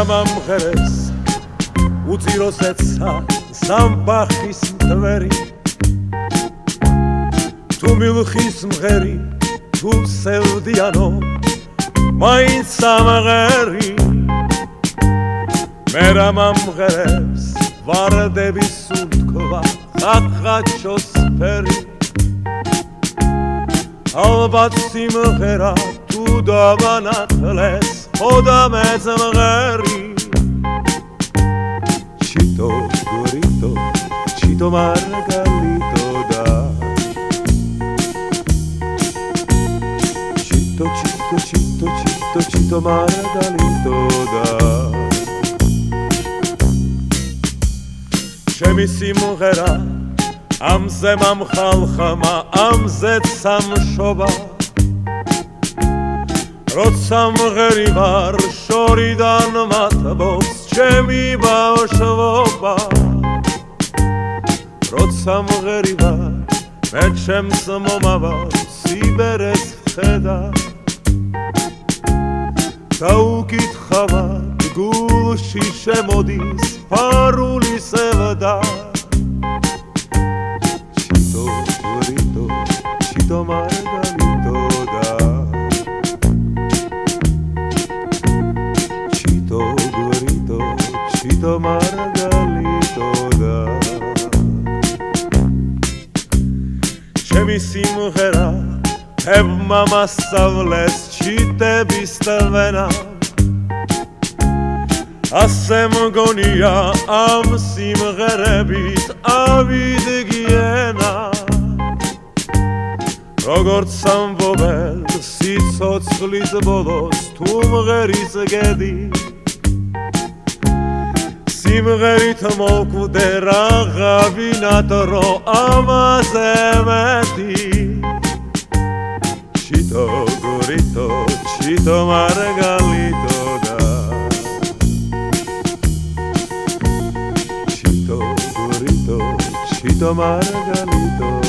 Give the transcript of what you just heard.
მერა მომღერებს უძიროს ეცა სამბახის მტვერი თუ მილხის მღერი თუ სევდიანო მაინც სამღერი მერა მომღერებს ვარდების სუნთქვა ხაჭოს ფერი ალბათ სიმღერა თუ დავანათლეს ხოდა მეძმღერი ჩიტო გორიტო ჩიტო მარგალიტო და ჩიტო ჩიტო ჩიტო ჩიტო ჩიტო მარგალიტო და ჩემი სიმღერა ამზე მომხალხმა ამზეც სამშობა როცა მღერი ვარ შორიდან მათბობს ჩემი ბავშვობა როცა მღერი ვარ მე ჩემს მომავალ სიბერეს ვხედა დაუკითხავად გულში შემოდის ფარული სევდა ჩიტო მარგალიტო და ჩიტო გორიტო ჩიტო მარგალიტო და ჩემი სიმღერა ებმა მასწავლეს ჩიტების თვენა ასე მგონია ამ სიმღერებით ავიდგენა როგორც ამბობენ სიცოცხლის ბოლოს თუ მღერის გედი სიმღერით მოკვდე რაღაცნაირად რო ამაზე მეტი ჩიტო გორიტო ჩიტო მარგალიტო და ჩიტო გორიტო ჩიტო მარგალიტო